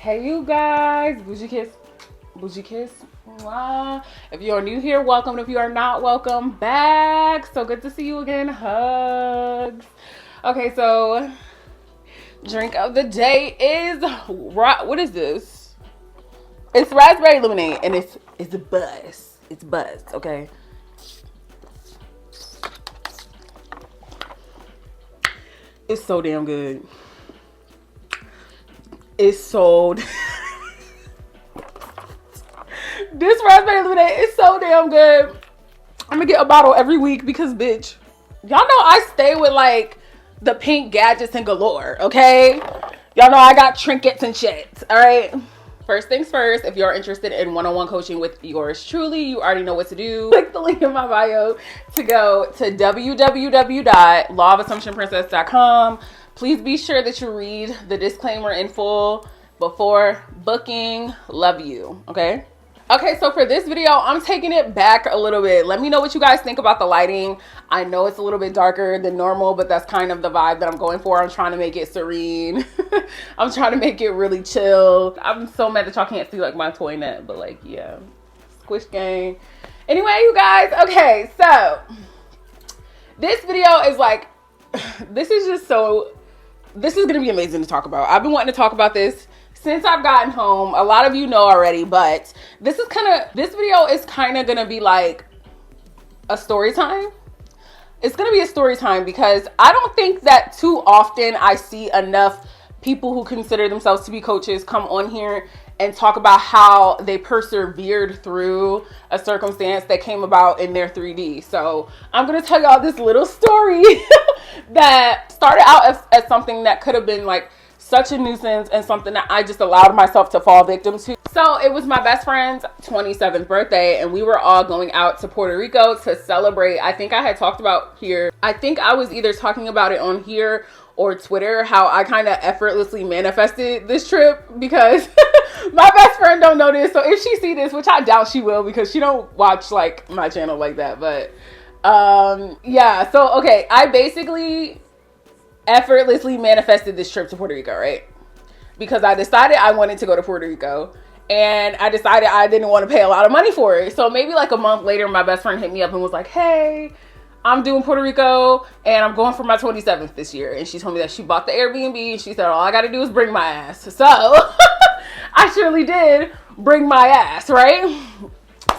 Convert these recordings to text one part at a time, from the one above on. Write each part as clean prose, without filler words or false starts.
Hey you guys, bougie kiss, bougie kiss. Mwah. If you are new here, welcome. If you are not, welcome back. So good to see you again. Hugs. Okay, so drink of the day is what is this? It's raspberry lemonade, and it's buzz. It's buzz. Okay. It's so damn good. It's so. This raspberry lemonade is so damn good. I'm gonna get a bottle every week because, bitch, y'all know I stay with like the pink gadgets and galore. Okay, y'all know I got trinkets and shit. All right. First things first, if you're interested in one-on-one coaching with yours truly, you already know what to do. Click the link in my bio to go to www.lawofassumptionprincess.com. Please be sure that you read the disclaimer in full before booking. Love you, okay? Okay, so for this video, I'm taking it back a little bit. Let me know what you guys think about the lighting. I know it's a little bit darker than normal, but that's kind of the vibe that I'm going for. I'm trying to make it serene. I'm trying to make it really chill. I'm so mad that y'all can't see like my toy net, but like, yeah, squish gang. Anyway, you guys, okay, so this video is like, this is gonna be amazing to talk about. I've been wanting to talk about this since I've gotten home. A lot of you know already, but this video is kind of gonna be like a story time. It's gonna be a story time because I don't think that too often I see enough people who consider themselves to be coaches come on here and talk about how they persevered through a circumstance that came about in their 3D. So I'm gonna tell y'all this little story that started out as something that could have been like such a nuisance and something that I just allowed myself to fall victim to. So it was my best friend's 27th birthday and we were all going out to Puerto Rico to celebrate. I think I had talked about here. I think I was either talking about it on here or Twitter, how I kind of effortlessly manifested this trip because my best friend don't know this. So if she see this, which I doubt she will because she don't watch like my channel like that. But yeah, so okay, I basically effortlessly manifested this trip to Puerto Rico, right? Because I decided I wanted to go to Puerto Rico and I decided I didn't want to pay a lot of money for it. So maybe like a month later, my best friend hit me up and was like, hey, I'm doing Puerto Rico and I'm going for my 27th this year. And she told me that she bought the Airbnb and she said, all I got to do is bring my ass. So I surely did bring my ass, right?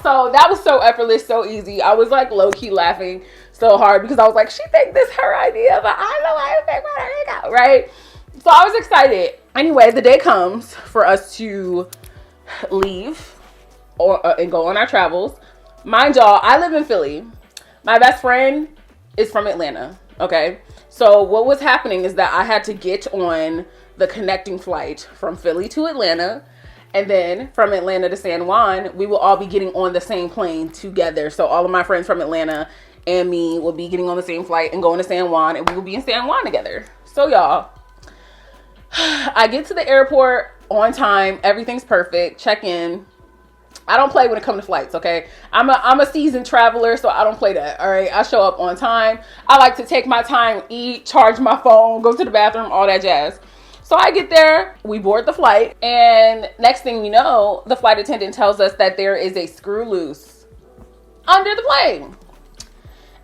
So that was so effortless, so easy. I was like low-key laughing so hard because I was like, she think this her idea, but I know I think Puerto Rico, right? So I was excited. Anyway, the day comes for us to leave and go on our travels. Mind y'all, I live in Philly. My best friend is from Atlanta, okay? So what was happening is that I had to get on the connecting flight from Philly to Atlanta. And then from Atlanta to San Juan, we will all be getting on the same plane together. So all of my friends from Atlanta and me will be getting on the same flight and going to San Juan, and we will be in San Juan together. So y'all, I get to the airport on time. Everything's perfect. Check in. I don't play when it comes to flights, okay? I'm a seasoned traveler, so I don't play that, all right? I show up on time. I like to take my time, eat, charge my phone, go to the bathroom, all that jazz. So I get there, we board the flight, and next thing you know, the flight attendant tells us that there is a screw loose under the plane.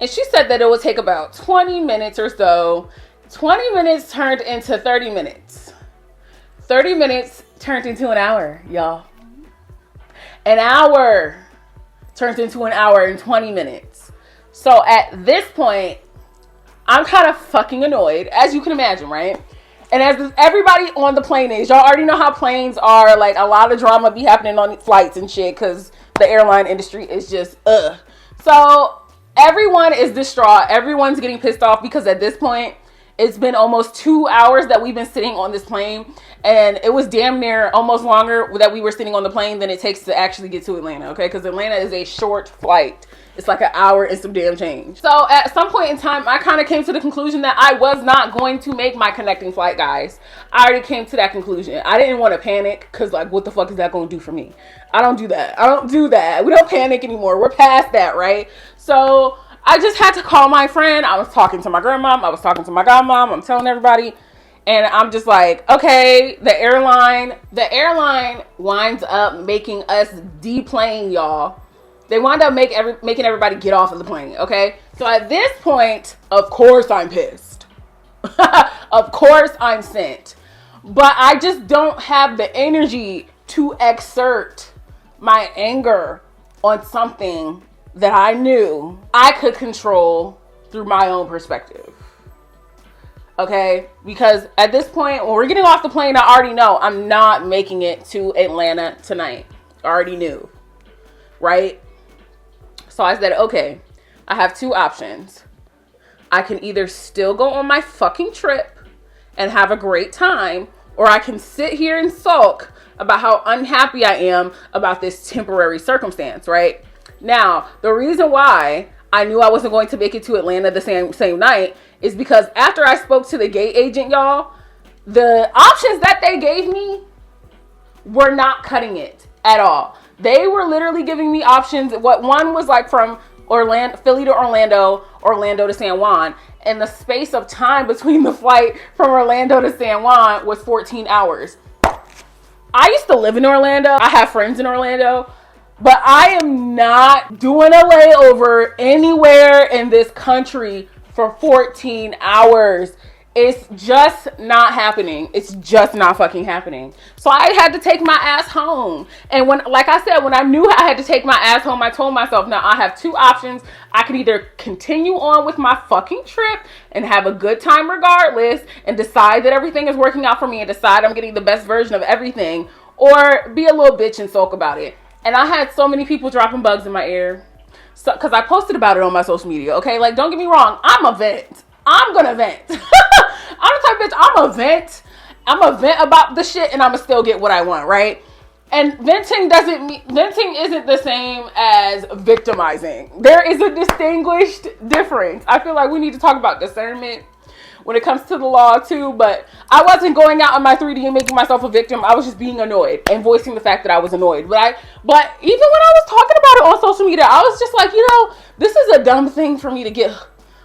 And she said that it would take about 20 minutes or so. 20 minutes turned into 30 minutes. 30 minutes turned into an hour, y'all. An hour turned into an hour and 20 minutes. So at this point, I'm kind of fucking annoyed, as you can imagine, right? And as everybody on the plane is, y'all already know how planes are. Like, a lot of drama be happening on flights and shit because the airline industry is just, ugh. So everyone is distraught. Everyone's getting pissed off because at this point, it's been almost 2 hours that we've been sitting on this plane. And it was damn near almost longer that we were sitting on the plane than it takes to actually get to Atlanta, okay? Because Atlanta is a short flight. It's like an hour and some damn change. So at some point in time, I kind of came to the conclusion that I was not going to make my connecting flight, guys. I already came to that conclusion. I didn't want to panic because, like, what the fuck is that going to do for me? I don't do that. I don't do that. We don't panic anymore. We're past that, right? So I just had to call my friend. I was talking to my grandmom. I was talking to my godmom. I'm telling everybody. And I'm just like, okay, the airline winds up making us deplane, y'all. They wind up making everybody get off of the plane, okay? So at this point, of course I'm pissed. Of course I'm sent. But I just don't have the energy to exert my anger on something that I knew I could control through my own perspective. Okay, because at this point, when we're getting off the plane, I already know I'm not making it to Atlanta tonight. I already knew, right? So I said, okay, I have two options. I can either still go on my fucking trip and have a great time, or I can sit here and sulk about how unhappy I am about this temporary circumstance, right? Now, the reason why I knew I wasn't going to make it to Atlanta the same night is because after I spoke to the gate agent, y'all, the options that they gave me were not cutting it at all. They were literally giving me options. What one was like from Philly to Orlando, Orlando to San Juan, and the space of time between the flight from Orlando to San Juan was 14 hours. I used to live in Orlando. I have friends in Orlando. But I am not doing a layover anywhere in this country for 14 hours. It's just not happening. It's just not fucking happening. So I had to take my ass home. And like I said, when I knew I had to take my ass home, I told myself, now I have two options. I can either continue on with my fucking trip and have a good time regardless and decide that everything is working out for me and decide I'm getting the best version of everything, or be a little bitch and sulk about it. And I had so many people dropping bugs in my ear. So, because I posted about it on my social media, okay? Like, don't get me wrong. I'm a vent. I'm going to vent. I'm the type of bitch, I'm a vent. I'm a vent about the shit and I'm going to still get what I want, right? And venting isn't the same as victimizing. There is a distinguished difference. I feel like we need to talk about discernment when it comes to the law too, but I wasn't going out on my 3D and making myself a victim. I was just being annoyed and voicing the fact that I was annoyed. But even when I was talking about it on social media, I was just like, this is a dumb thing for me to get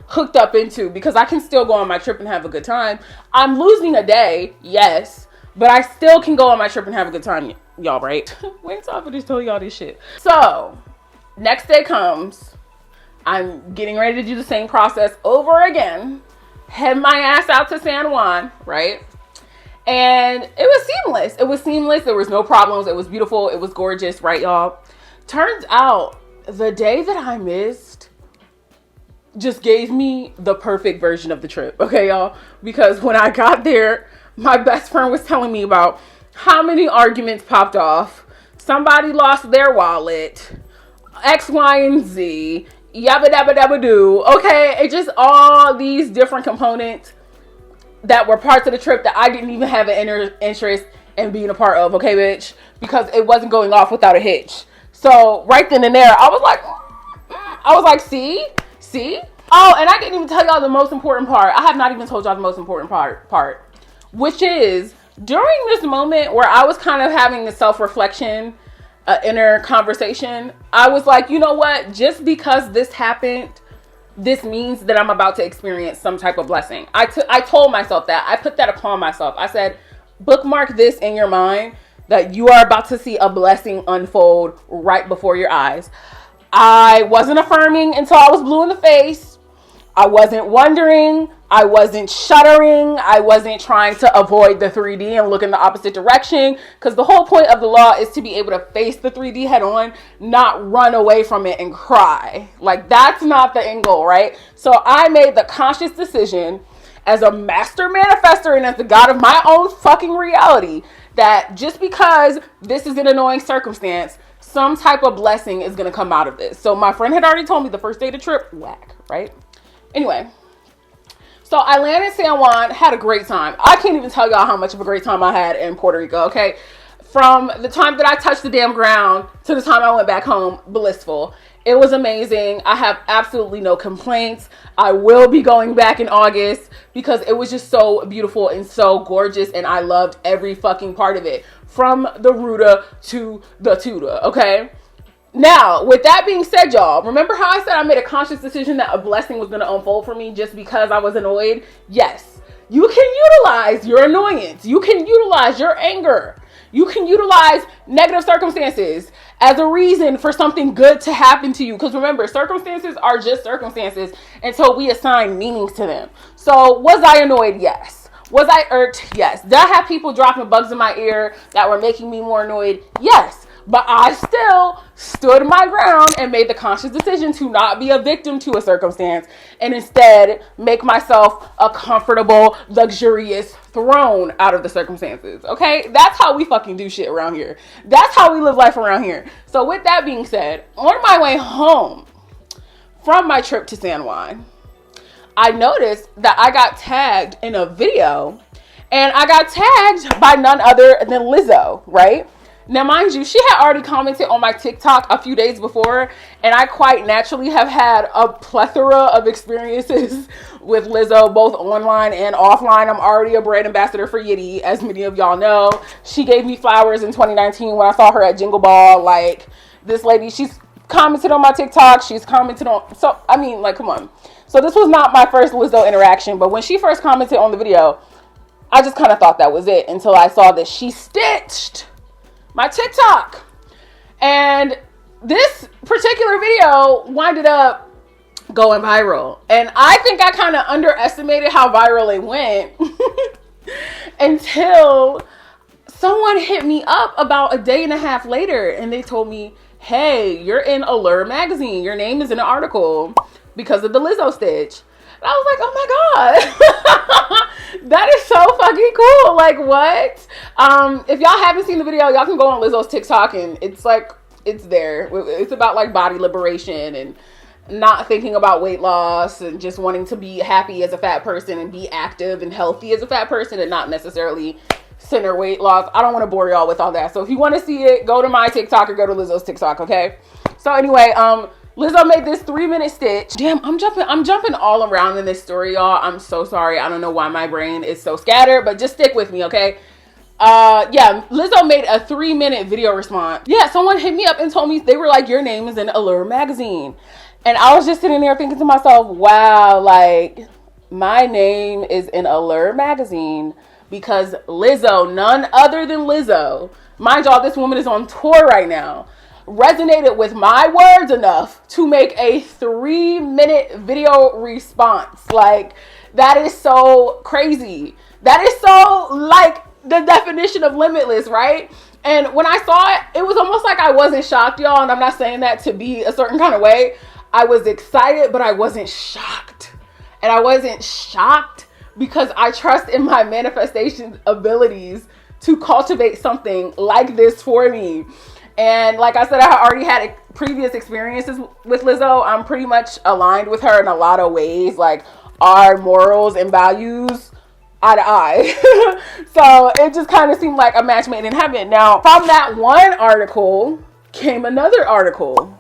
hooked up into, because I can still go on my trip and have a good time. I'm losing a day, yes, but I still can go on my trip and have a good time, y'all, right? Wait till I finish telling y'all this shit. So, next day comes. I'm getting ready to do the same process over again. Head my ass out to San Juan, right? And it was seamless. It was seamless. There was no problems. It was beautiful. It was gorgeous, right, y'all? Turns out the day that I missed just gave me the perfect version of the trip, okay, y'all? Because when I got there, my best friend was telling me about how many arguments popped off. Somebody lost their wallet, X, Y, and Z. Yabba dabba dabba do. Okay, it just all these different components that were parts of the trip that I didn't even have an interest in being a part of. Okay, bitch, because it wasn't going off without a hitch. So right then and there, I was like, see. Oh, and I didn't even tell y'all the most important part. I have not even told y'all the most important part, which is during this moment where I was kind of having the self-reflection, inner conversation, I was like, you know what? Just because this happened, this means that I'm about to experience some type of blessing. I told myself that. I put that upon myself. I said, bookmark this in your mind that you are about to see a blessing unfold right before your eyes. I wasn't affirming until I was blue in the face. I wasn't wondering. I wasn't shuddering. I wasn't trying to avoid the 3D and look in the opposite direction, because the whole point of the law is to be able to face the 3D head on, not run away from it and cry. Like, that's not the end goal, right? So I made the conscious decision as a master manifester and as the God of my own fucking reality that just because this is an annoying circumstance, some type of blessing is going to come out of this. So my friend had already told me the first day of the trip, whack, right? Anyway, so I landed in San Juan, had a great time. I can't even tell y'all how much of a great time I had in Puerto Rico, okay? From the time that I touched the damn ground to the time I went back home, blissful. It was amazing. I have absolutely no complaints. I will be going back in August because it was just so beautiful and so gorgeous, and I loved every fucking part of it. From the Ruta to the Tuta, okay? Now, with that being said, y'all, remember how I said I made a conscious decision that a blessing was going to unfold for me just because I was annoyed? Yes. You can utilize your annoyance. You can utilize your anger. You can utilize negative circumstances as a reason for something good to happen to you. Because remember, circumstances are just circumstances until we assign meanings to them. So was I annoyed? Yes. Was I irked? Yes. Did I have people dropping bugs in my ear that were making me more annoyed? Yes. But I still stood my ground and made the conscious decision to not be a victim to a circumstance and instead make myself a comfortable, luxurious throne out of the circumstances. Okay? That's how we fucking do shit around here. That's how we live life around here. So with that being said, on my way home from my trip to San Juan, I noticed that I got tagged in a video, and I got tagged by none other than Lizzo, right? Now, mind you, she had already commented on my TikTok a few days before, and I quite naturally have had a plethora of experiences with Lizzo, both online and offline. I'm already a brand ambassador for Yitty, as many of y'all know. She gave me flowers in 2019 when I saw her at Jingle Ball. Like, this lady, she's commented on my TikTok. She's commented on, so, I mean, like, come on. So this was not my first Lizzo interaction, but when she first commented on the video, I just kind of thought that was it until I saw that she stitched my TikTok. And this particular video winded up going viral. And I think I kind of underestimated how viral it went until someone hit me up about a day and a half later and they told me, hey, you're in Allure Magazine. Your name is in an article because of the Lizzo stitch. And I was like, oh my God, that is so fucking cool. Like, what? If y'all haven't seen the video, y'all can go on Lizzo's TikTok and it's like, it's there. It's about like body liberation and not thinking about weight loss and just wanting to be happy as a fat person and be active and healthy as a fat person and not necessarily center weight loss. I don't want to bore y'all with all that. So if you want to see it, go to my TikTok or go to Lizzo's TikTok, okay? So anyway, Lizzo made this 3-minute stitch. Damn, I'm jumping all around in this story, y'all. I'm so sorry. I don't know why my brain is so scattered, but just stick with me, okay? Yeah, Lizzo made a 3-minute video response. Yeah, someone hit me up and told me, they were like, your name is in Allure Magazine. And I was just sitting there thinking to myself, wow, like, my name is in Allure Magazine because Lizzo, none other than Lizzo, mind y'all, this woman is on tour right now, resonated with my words enough to make a 3-minute video response. Like, that is so crazy. That is so, like, the definition of limitless, right? And when I saw it, it was almost like I wasn't shocked, y'all, and I'm not saying that to be a certain kind of way. I was excited, but I wasn't shocked. And I wasn't shocked because I trust in my manifestation abilities to cultivate something like this for me. And like I said, I already had previous experiences with Lizzo. I'm pretty much aligned with her in a lot of ways, like our morals and values eye to eye. So it just kind of seemed like a match made in heaven. Now, from that one article came another article.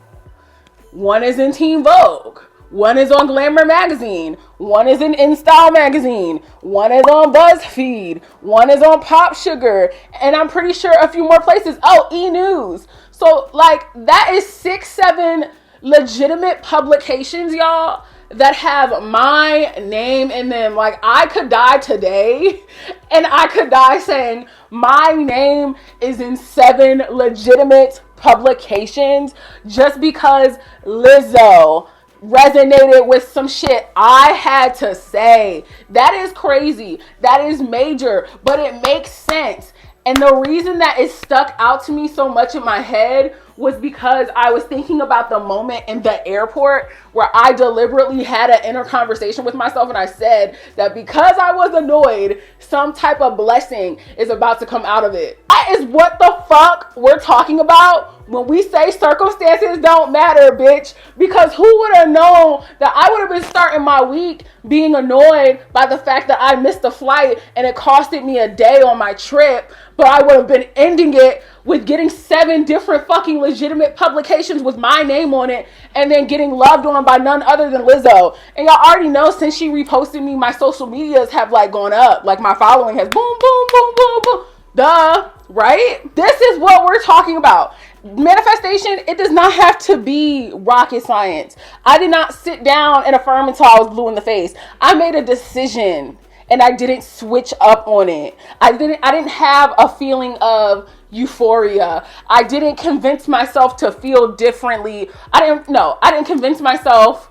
One is in Teen Vogue. One is on Glamour Magazine. One is in InStyle Magazine. One is on BuzzFeed. One is on Pop Sugar. And I'm pretty sure a few more places. Oh, E! News. So, like, that is 6-7 legitimate publications, y'all, that have my name in them. Like, I could die today and I could die saying my name is in 7 legitimate publications just because Lizzo resonated with some shit I had to say. That is crazy. That is major, but it makes sense. And the reason that it stuck out to me so much in my head was because I was thinking about the moment in the airport where I deliberately had an inner conversation with myself and I said that because I was annoyed, some type of blessing is about to come out of it. That is what the fuck we're talking about when we say circumstances don't matter, bitch. Because who would have known that I would have been starting my week being annoyed by the fact that I missed a flight and it costed me a day on my trip, but I would have been ending it with getting 7 different fucking legitimate publications with my name on it and then getting loved on by none other than Lizzo. And y'all already know, since she reposted me, my social medias have like gone up. Like, my following has boom, boom, boom, boom, boom. Duh, right? This is what we're talking about. Manifestation, it does not have to be rocket science. I did not sit down and affirm until I was blue in the face. I made a decision. and I didn't switch up on it. I didn't have a feeling of euphoria. I didn't convince myself to feel differently. I didn't convince myself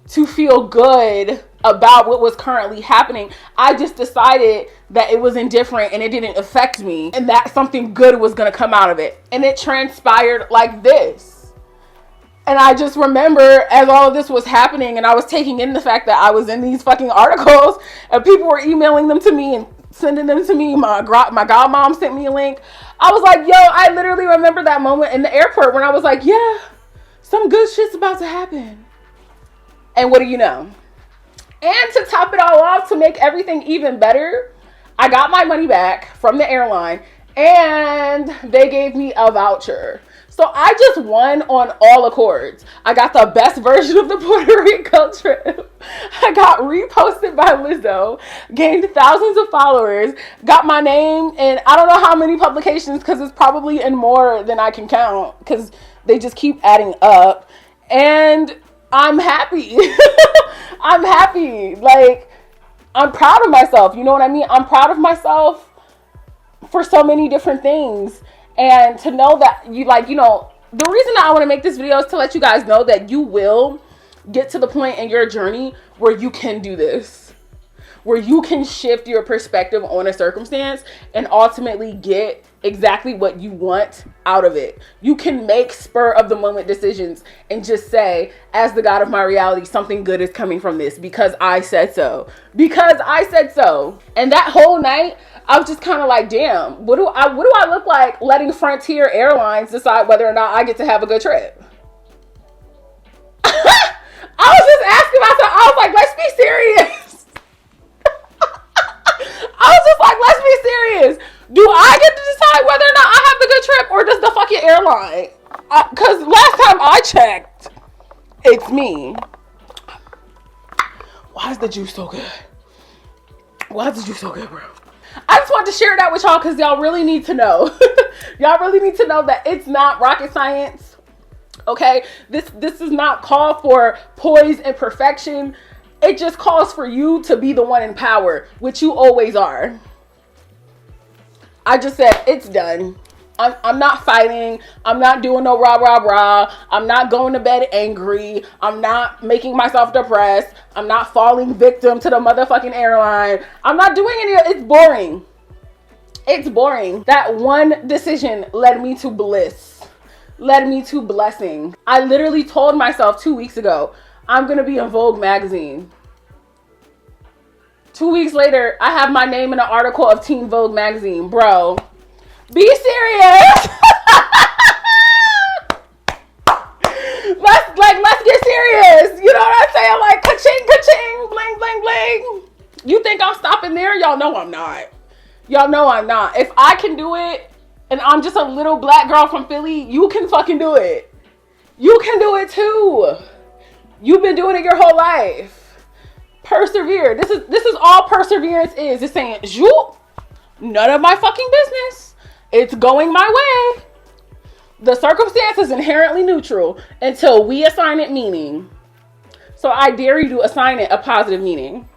to feel good about what was currently happening. I just decided that it was indifferent and it didn't affect me, and that something good was going to come out of it. And it transpired like this. And I just remember as all of this was happening and I was taking in the fact that I was in these fucking articles and people were emailing them to me and sending them to me. My godmom sent me a link. I was like, yo, I literally remember that moment in the airport when I was like, yeah, some good shit's about to happen. And what do you know? And to top it all off, to make everything even better, I got my money back from the airline and they gave me a voucher. So I just won on all accords. I got the best version of the Puerto Rico trip. I got reposted by Lizzo, gained thousands of followers, got my name in I don't know how many publications because it's probably in more than I can count because they just keep adding up. And I'm happy. I'm happy. Like, I'm proud of myself. You know what I mean? I'm proud of myself for so many different things. And to know that the reason that I want to make this video is to let you guys know that you will get to the point in your journey where you can do this, where you can shift your perspective on a circumstance and ultimately get exactly what you want out of it. You can make spur of the moment decisions and just say, as the God of my reality, something good is coming from this because I said so. Because I said so. And that whole night, I was just kind of like, damn, what do I look like letting Frontier Airlines decide whether or not I get to have a good trip? I was just asking myself, I was like, let's be serious. I was just like, let's be serious. Do I get to decide whether or not I have the good trip or does the fucking airline? Because last time I checked, it's me. Why is the juice so good? Why is the juice so good, bro? I just wanted to share that with y'all because y'all really need to know. Y'all really need to know that it's not rocket science. Okay? This does not call for poise and perfection. It just calls for you to be the one in power, which you always are. I just said, it's done. I'm not fighting. I'm not doing no rah, rah, rah. I'm not going to bed angry. I'm not making myself depressed. I'm not falling victim to the motherfucking airline. I'm not doing any of it. It's boring. It's boring. That one decision led me to bliss. Led me to blessing. I literally told myself 2 weeks ago, I'm going to be in Vogue magazine. 2 weeks later, I have my name in an article of Teen Vogue magazine. Bro, be serious. Let's get serious. You know what I'm saying? Like, ka-ching, ka-ching, bling, bling, bling. You think I'm stopping there? Y'all know I'm not. Y'all know I'm not. If I can do it, and I'm just a little black girl from Philly, you can fucking do it. You can do it too. You've been doing it your whole life. Persevere. This is all perseverance is. It's saying, zoop, none of my fucking business. It's going my way. The circumstance is inherently neutral until we assign it meaning. So I dare you to assign it a positive meaning.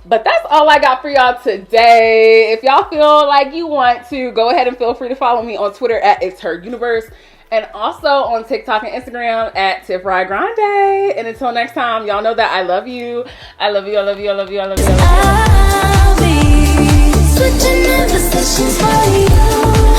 But that's all I got for y'all today. If y'all feel like you want to, go ahead and feel free to follow me on Twitter at It's Her Universe. And also on TikTok and Instagram at TiffriahGrande. And until next time, y'all know that I love you. I love you, I love you, I love you, I love you, I love you. I'll be switching in positions for you.